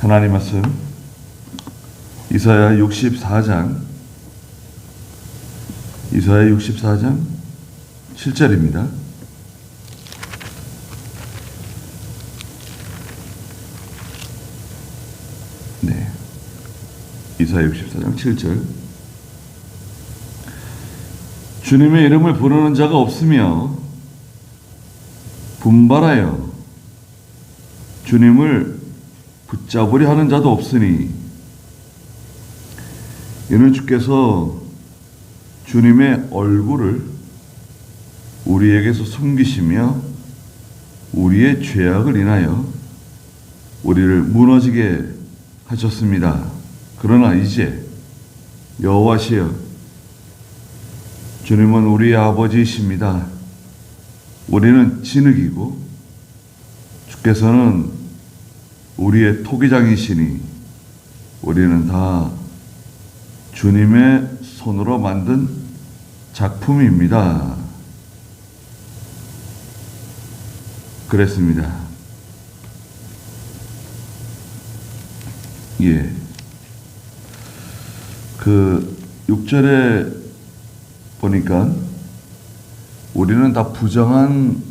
하나님 말씀 이사야 64장 7절입니다. 네, 이사야 64장 7절. 주님의 이름을 부르는 자가 없으며 분발하여 주님을 붙잡으려 하는 자도 없으니 이는 주께서 주님의 얼굴을 우리에게서 숨기시며 우리의 죄악을 인하여 우리를 무너지게 하셨습니다. 그러나 이제 여호와시여 주님은 우리의 아버지이십니다. 우리는 진흙이고 주께서는 우리의 토기장이시니 우리는 다 주님의 손으로 만든 작품입니다. 그랬습니다. 예. 그 6절에 보니까 우리는 다 부정한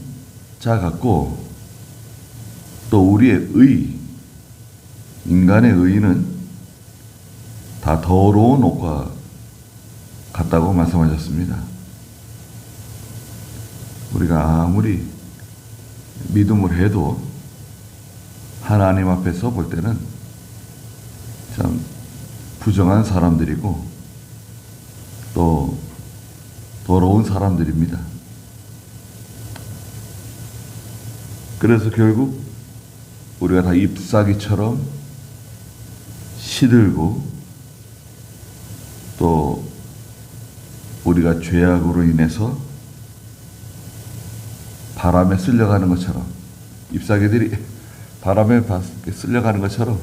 자 같고 또 우리의 인간의 의는 다 더러운 옷과 같다고 말씀하셨습니다. 우리가 아무리 믿음을 해도 하나님 앞에서 볼 때는 참 부정한 사람들이고 또 더러운 사람들입니다. 그래서 결국 우리가 다 잎사귀처럼 시들고 또 우리가 죄악으로 인해서 바람에 쓸려가는 것처럼 잎사귀들이 바람에 쓸려가는 것처럼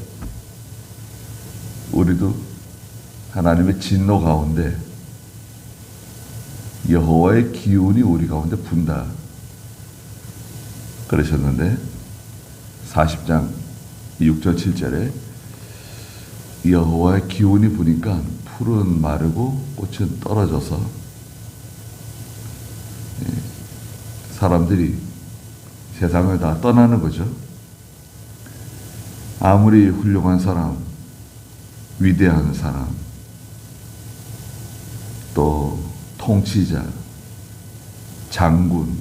우리도 하나님의 진노 가운데 여호와의 기운이 우리 가운데 분다 그러셨는데 40장 6절 7절에 여호와의 기운이 부니까 풀은 마르고 꽃은 떨어져서 사람들이 세상을 다 떠나는 거죠. 아무리 훌륭한 사람, 위대한 사람, 또 통치자, 장군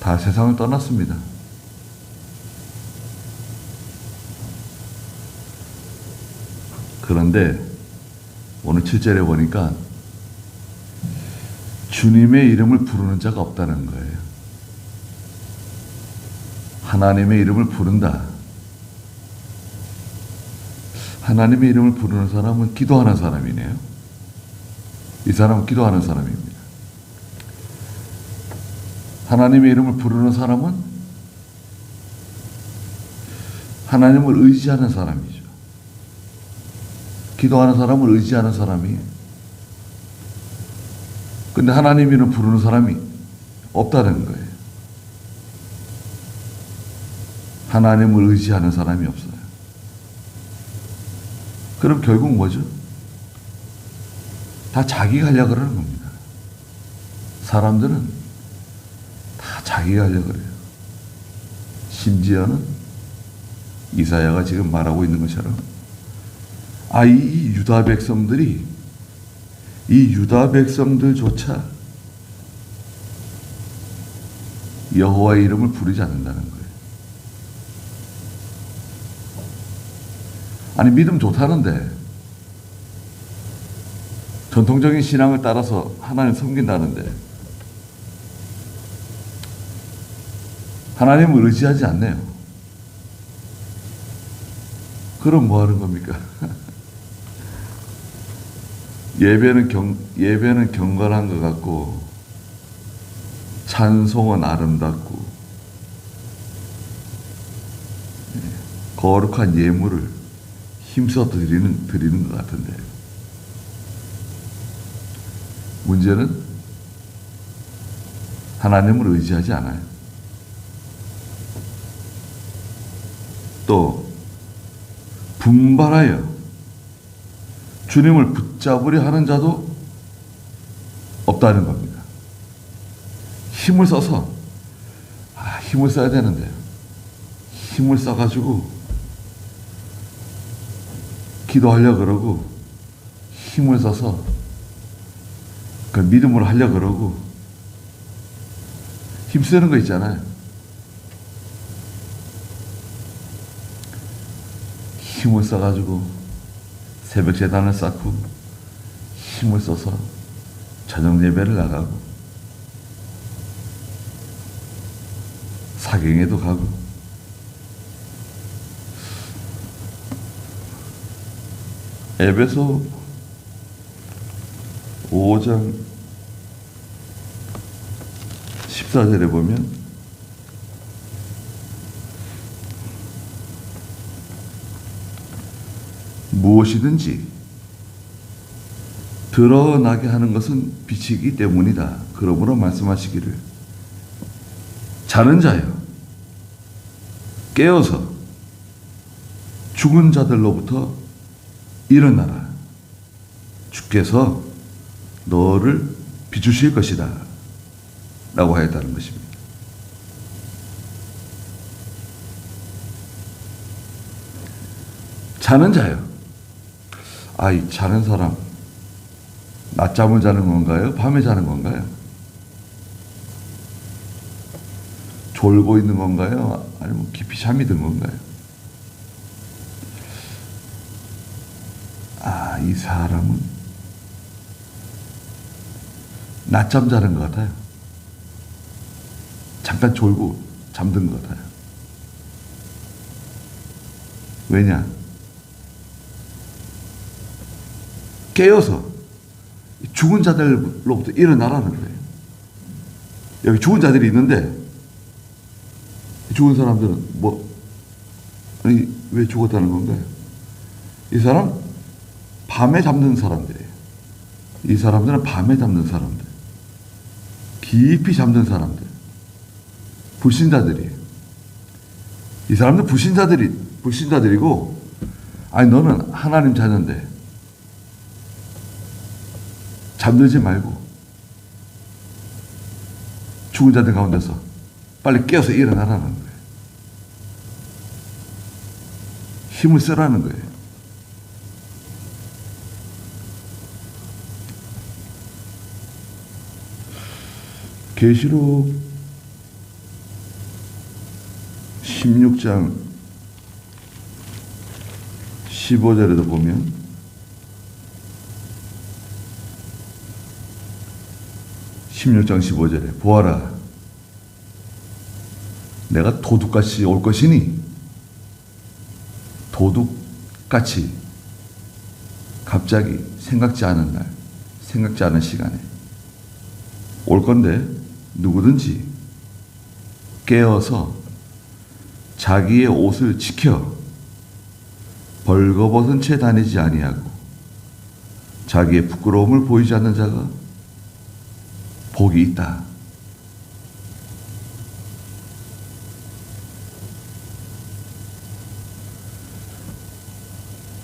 다 세상을 떠났습니다. 그런데 오늘 7절에 보니까 주님의 이름을 부르는 자가 없다는 거예요. 하나님의 이름을 부른다. 하나님의 이름을 부르는 사람은 기도하는 사람이네요. 이 사람은 기도하는 사람입니다. 하나님의 이름을 부르는 사람은 하나님을 의지하는 사람이죠. 기도하는 사람을 의지하는 사람이에요. 근데 하나님 이름 부르는 사람이 없다는 거예요. 하나님을 의지하는 사람이 없어요. 그럼 결국 뭐죠? 다 자기가 하려고 그러는 겁니다. 사람들은 다 자기가 하려고 그래요. 심지어는 이사야가 지금 말하고 있는 것처럼 이 유다 백성들조차 여호와의 이름을 부르지 않는다는 거예요. 아니 믿음 좋다는데 전통적인 신앙을 따라서 하나님 섬긴다는데 하나님을 의지하지 않네요. 그럼 뭐 하는 겁니까? 예배는 경건한 것 같고 찬송은 아름답고 거룩한 예물을 힘써 드리는 것 같은데 문제는 하나님을 의지하지 않아요. 또 분발하여 주님을 붙잡으려 하는 자도 없다는 겁니다. 힘을 써서 힘을 써야 되는데 힘을 써가지고 기도하려고 그러고 힘을 써서 그 믿음으로 하려고 그러고 힘쓰는 거 있잖아요. 힘을 써가지고 새벽 재단을 쌓고 힘을 써서 저녁 예배를 나가고 사경에도 가고 에베소 5장 14절에 보면 무엇이든지 드러나게 하는 것은 빛이기 때문이다. 그러므로 말씀하시기를 자는 자여 깨어서 죽은 자들로부터 일어나라. 주께서 너를 비추실 것이다. 라고 하였다는 것입니다. 자는 자요. 이 자는 사람 낮잠을 자는 건가요? 밤에 자는 건가요? 졸고 있는 건가요? 아니면 깊이 잠이 든 건가요? 이 사람은 낮잠 자는 것 같아요. 잠깐 졸고 잠든 것 같아요. 왜냐? 깨어서 죽은 자들로부터 일어나라는 거예요. 여기 죽은 자들이 있는데 죽은 사람들은 왜 죽었다는 건가요? 이 사람 밤에 잠든 사람들이에요. 이 사람들은 밤에 잠든 사람들, 깊이 잠든 사람들, 불신자들이에요. 이 사람들 불신자들이고, 너는 하나님 자녀인데 잠들지 말고 죽은 자들 가운데서 빨리 깨어서 일어나라는 거예요. 힘을 쓰라는 거예요. 계시록 16장 15절에도 보면 보아라 내가 도둑같이 올 것이니 도둑같이 갑자기 생각지 않은 날 생각지 않은 시간에 올 건데 누구든지 깨어서 자기의 옷을 지켜 벌거벗은 채 다니지 아니하고 자기의 부끄러움을 보이지 않는 자가 복이 있다.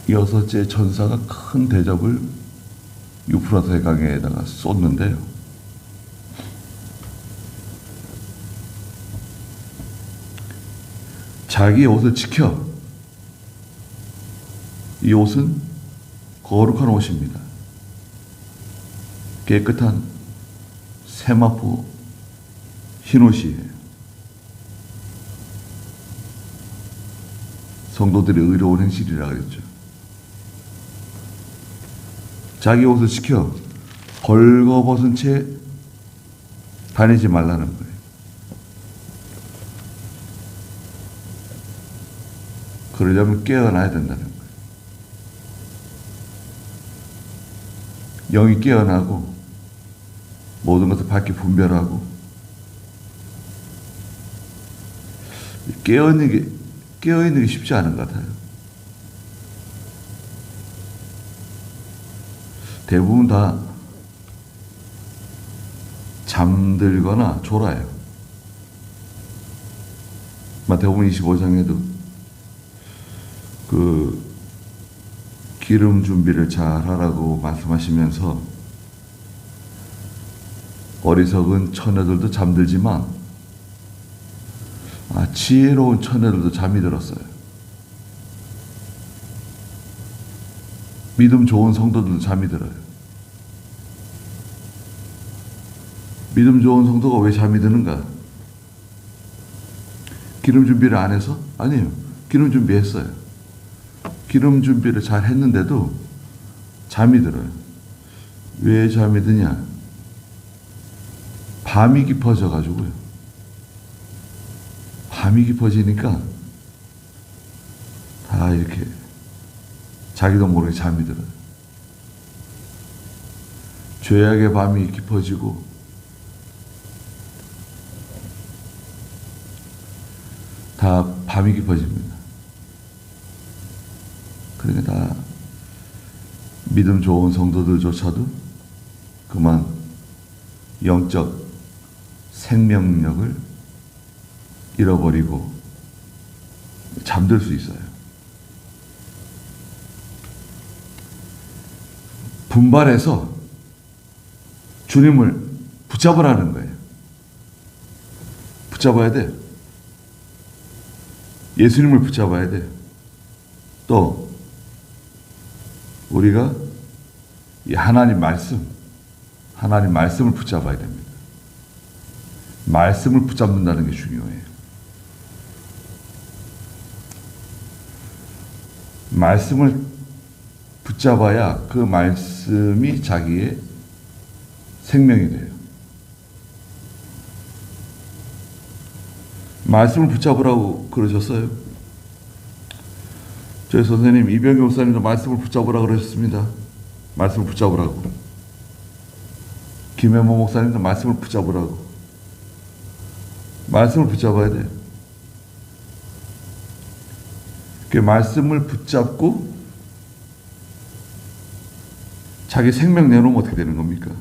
여섯째 천사가 큰 대접을 유프라테 강에다가 쏟는데요. 자기의 옷을 지켜. 이 옷은 거룩한 옷입니다. 깨끗한 세마포 흰옷이에요. 성도들의 의로운 행실이라 그랬죠. 자기 옷을 지켜 벌거벗은 채 다니지 말라는 거예요. 그러려면 깨어나야 된다는 거예요. 영이 깨어나고 모든 것을 밝게 분별하고 깨어있는 게 쉽지 않은 것 같아요. 대부분 다 잠들거나 졸아요. 마태복음 25장에도 그 기름 준비를 잘 하라고 말씀하시면서 어리석은 처녀들도 잠들지만 지혜로운 처녀들도 잠이 들었어요. 믿음 좋은 성도들도 잠이 들어요. 믿음 좋은 성도가 왜 잠이 드는가? 기름 준비를 안 해서? 아니에요. 기름 준비했어요. 기름 준비를 잘 했는데도 잠이 들어요. 왜 잠이 드냐? 밤이 깊어져 가지고요. 밤이 깊어지니까 다 이렇게 자기도 모르게 잠이 들어요. 죄악의 밤이 깊어지고 다 밤이 깊어집니다. 그러니까 다 믿음 좋은 성도들조차도 그만 영적 생명력을 잃어버리고 잠들 수 있어요. 분발해서 주님을 붙잡으라는 거예요. 붙잡아야 돼. 예수님을 붙잡아야 돼. 또 우리가 이 하나님 말씀을 붙잡아야 됩니다. 말씀을 붙잡는다는 게 중요해요. 말씀을 붙잡아야 그 말씀이 자기의 생명이 돼요. 말씀을 붙잡으라고 그러셨어요. 저희 선생님 이병기 목사님도 말씀을 붙잡으라고 그러셨습니다. 말씀을 붙잡으라고. 김혜모 목사님도 말씀을 붙잡으라고. 말씀을 붙잡아야 돼요. 그 말씀을 붙잡고 자기 생명 내놓으면 어떻게 되는 겁니까?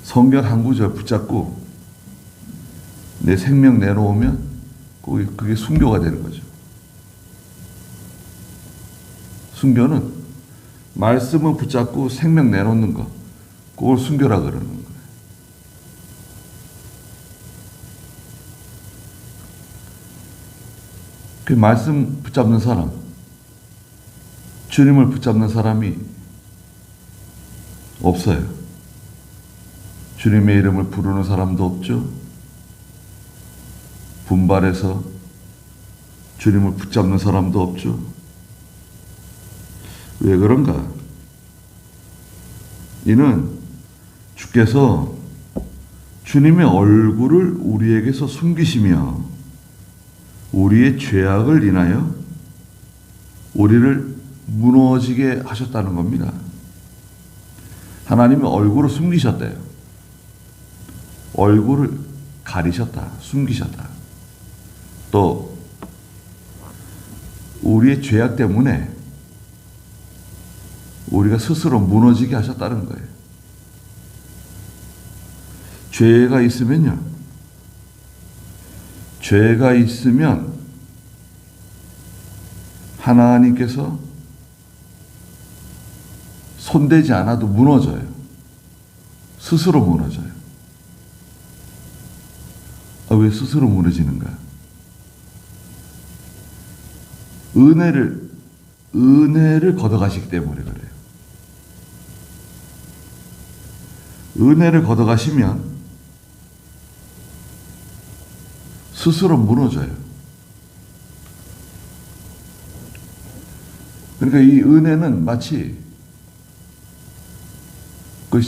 성경 한 구절 붙잡고 내 생명 내놓으면 그게 순교가 되는 거죠. 순교는 말씀을 붙잡고 생명 내놓는 거, 그걸 순교라 그러는 거예요. 그 말씀 붙잡는 사람, 주님을 붙잡는 사람이 없어요. 주님의 이름을 부르는 사람도 없죠. 분발해서 주님을 붙잡는 사람도 없죠. 왜 그런가? 이는 주께서 주님의 얼굴을 우리에게서 숨기시며 우리의 죄악을 인하여 우리를 무너지게 하셨다는 겁니다. 하나님의 얼굴을 숨기셨대요. 얼굴을 가리셨다, 숨기셨다. 또 우리의 죄악 때문에 우리가 스스로 무너지게 하셨다는 거예요. 죄가 있으면요. 죄가 있으면 하나님께서 손대지 않아도 무너져요. 스스로 무너져요. 왜 스스로 무너지는가? 은혜를 걷어가시기 때문에 그래요. 은혜를 걷어가시면 스스로 무너져요. 그러니까 이 은혜는 마치 그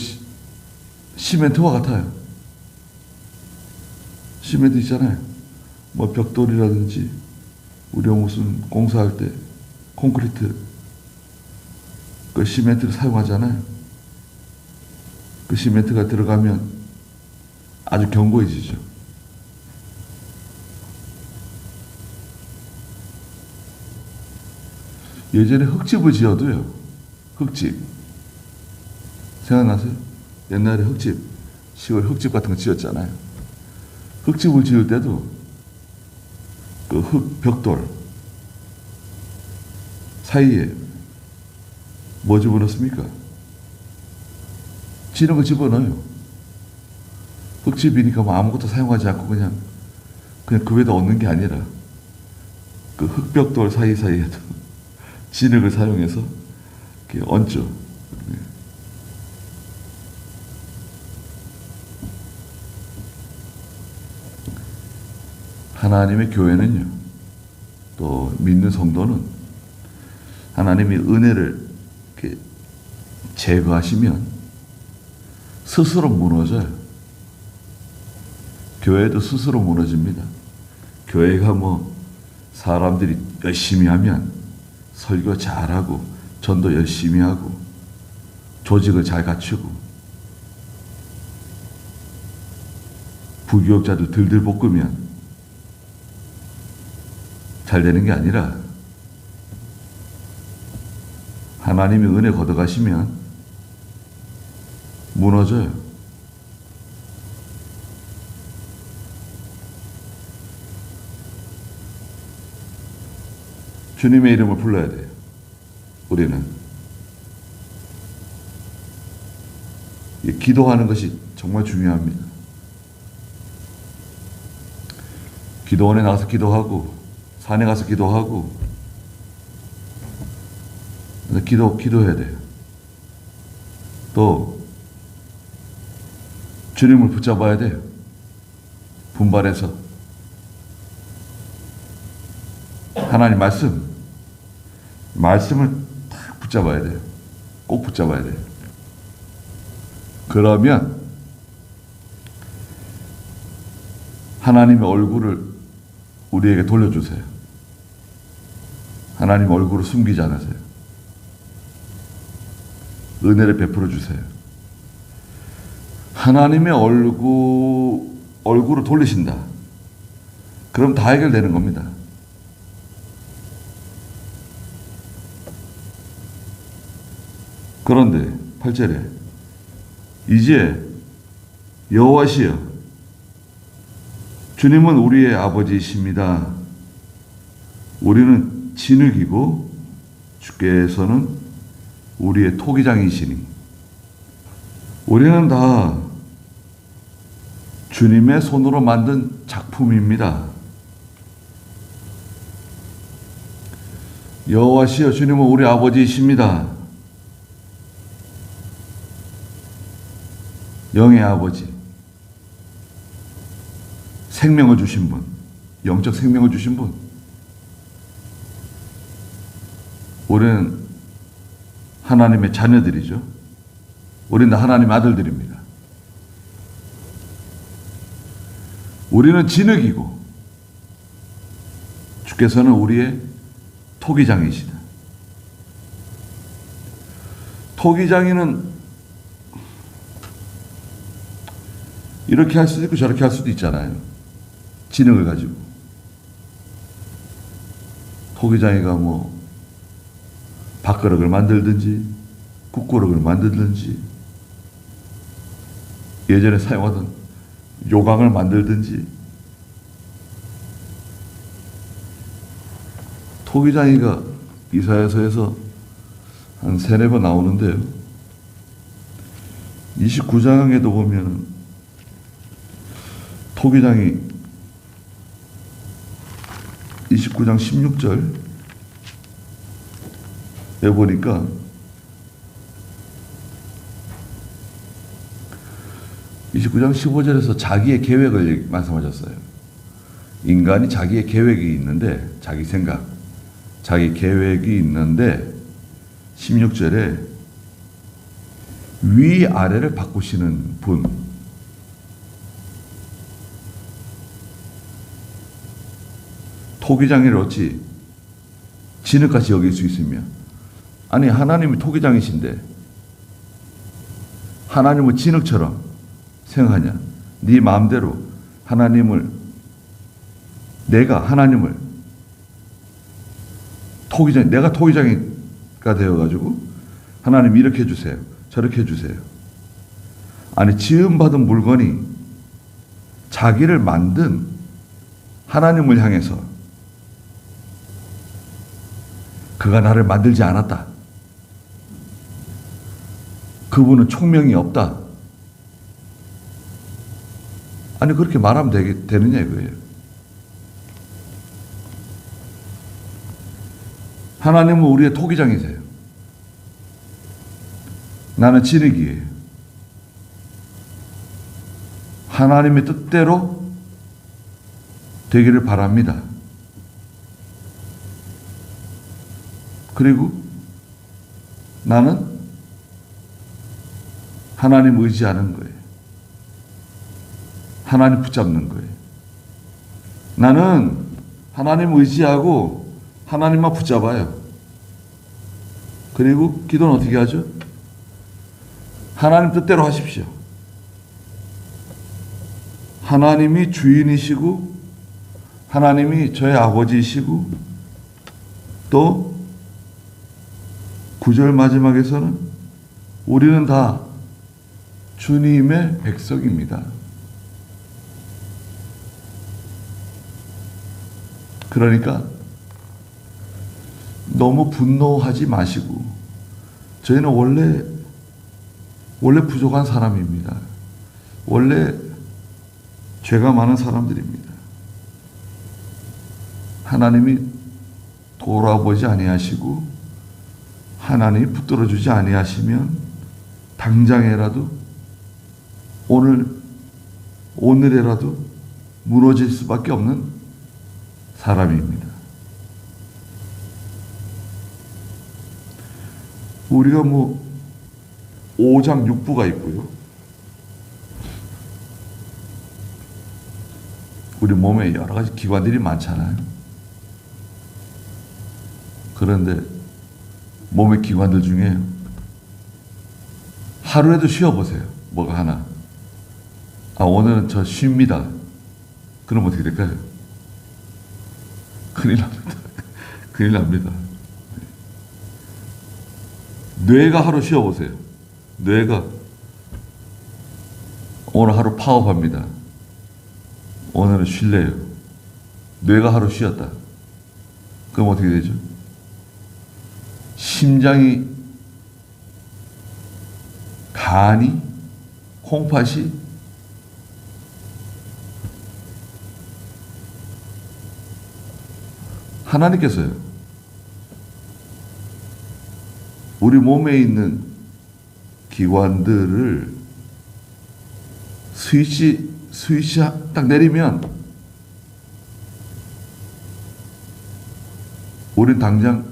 시멘트와 같아요. 시멘트 있잖아요. 뭐 벽돌이라든지 우리가 무슨 공사할 때 콘크리트 그 시멘트를 사용하잖아요. 그 시멘트가 들어가면 아주 견고해지죠. 예전에 흙집을 지어도요. 흙집 생각나세요? 옛날에 흙집, 시골 흙집 같은 거 지었잖아요. 흙집을 지을 때도 그 흙 벽돌 사이에 뭐 집어넣습니까? 지는 거 집어넣어요. 흙집이니까 뭐 아무것도 사용하지 않고 그냥 그 위에다 얹는 게 아니라 그 흙벽돌 사이사이에도 진흙을 사용해서 이렇게 얹죠. 하나님의 교회는요, 또 믿는 성도는 하나님이 은혜를 이렇게 제거하시면 스스로 무너져요. 교회도 스스로 무너집니다. 교회가 뭐 사람들이 열심히 하면 설교 잘하고 전도 열심히 하고 조직을 잘 갖추고 부교육자들 들들 볶으면 잘 되는 게 아니라 하나님이 은혜 걷어가시면 무너져요. 주님의 이름을 불러야 돼요. 우리는 기도하는 것이 정말 중요합니다. 기도원에 나가서 기도하고 산에 가서 기도하고 기도해야 돼요. 또 주님을 붙잡아야 돼요. 분발해서 하나님 말씀을 딱 붙잡아야 돼요. 꼭 붙잡아야 돼요. 그러면 하나님의 얼굴을 우리에게 돌려주세요. 하나님 얼굴을 숨기지 않으세요. 은혜를 베풀어 주세요. 하나님의 얼굴을 돌리신다. 그럼 다 해결되는 겁니다. 그런데 8절에 이제 여호와시여 주님은 우리의 아버지이십니다. 우리는 진흙이고 주께서는 우리의 토기장이시니 우리는 다 주님의 손으로 만든 작품입니다. 여호와시여 주님은 우리 아버지이십니다. 영의 아버지, 생명을 주신 분, 영적 생명을 주신 분. 우리는 하나님의 자녀들이죠. 우리는 하나님의 아들들입니다. 우리는 진흙이고 주께서는 우리의 토기장이시다. 토기장이는 이렇게 할 수도 있고 저렇게 할 수도 있잖아요. 진흙을 가지고. 토기장이가 뭐 밥그릇을 만들든지 국그릇을 만들든지 예전에 사용하던 요강을 만들든지 토기장이가 이사야서에서 한 3-4번 나오는데요. 29장에도 보면은 토기장이 29장 16절에 보니까 (29장 15절에서) 자기의 계획을 말씀하셨어요. 인간이 자기의 계획이 있는데, 자기 생각, 자기 계획이 있는데 16절에 위아래를 바꾸시는 분, 토기장이를 어찌 진흙같이 여길 수 있으며, 아니 하나님이 토기장이신데 하나님을 진흙처럼 생각하냐? 네 마음대로 내가 하나님을 토기장, 내가 토기장이가 되어가지고 하나님 이렇게 해주세요, 저렇게 해주세요. 아니 지음받은 물건이 자기를 만든 하나님을 향해서 그가 나를 만들지 않았다. 그분은 총명이 없다. 아니 그렇게 말하면 되느냐 이거예요. 하나님은 우리의 토기장이세요. 나는 진흙이에요. 하나님의 뜻대로 되기를 바랍니다. 그리고 나는 하나님 의지하는 거예요. 하나님 붙잡는 거예요. 나는 하나님 의지하고 하나님만 붙잡아요. 그리고 기도는 어떻게 하죠? 하나님 뜻대로 하십시오. 하나님이 주인이시고 하나님이 저의 아버지이시고 또 9절 마지막에서는 우리는 다 주님의 백성입니다. 그러니까 너무 분노하지 마시고 저희는 원래 부족한 사람입니다. 원래 죄가 많은 사람들입니다. 하나님이 돌아보지 아니하시고 하나님이 붙들어 주지 아니하시면 당장에라도 오늘에라도 무너질 수밖에 없는 사람입니다. 우리가 5장 6부가 있고요. 우리 몸에 여러 가지 기관들이 많잖아요. 그런데 몸의 기관들 중에 하루에도 쉬어보세요. 뭐가 하나. 오늘은 저 쉽니다. 그럼 어떻게 될까요? 큰일 납니다. 큰일 납니다. 뇌가 하루 쉬어보세요. 뇌가 오늘 하루 파업합니다. 오늘은 쉴래요. 뇌가 하루 쉬었다. 그럼 어떻게 되죠? 심장이, 간이, 콩팥이 하나님께서요. 우리 몸에 있는 기관들을 스위치 딱 내리면 우린 당장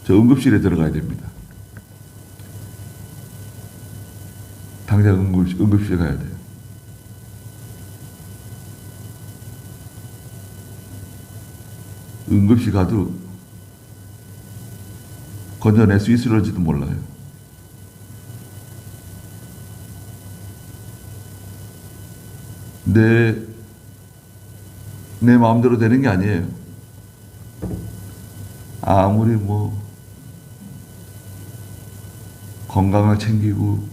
저 응급실에 들어가야 됩니다. 당장 응급실에 가야 돼요. 응급실 가도 건져낼 수 있을지도 몰라요. 내 마음대로 되는 게 아니에요. 아무리 건강을 챙기고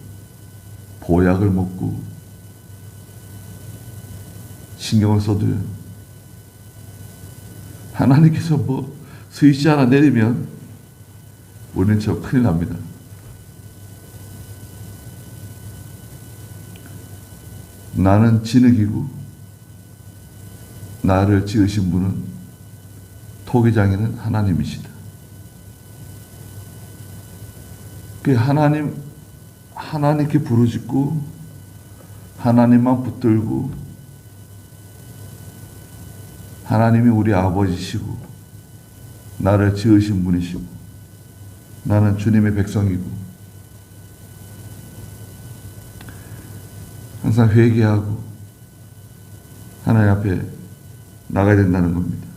보약을 먹고 신경을 써도요. 하나님께서 스위치 하나 내리면 우리는 저 큰일 납니다. 나는 진흙이고 나를 지으신 분은 토기장이는 하나님이시다. 그 하나님께 부르짖고 하나님만 붙들고 하나님이 우리 아버지시고 나를 지으신 분이시고 나는 주님의 백성이고 항상 회개하고 하나님 앞에 나가야 된다는 겁니다.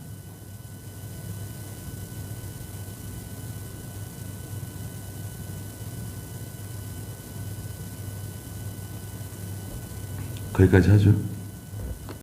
거기까지 하죠.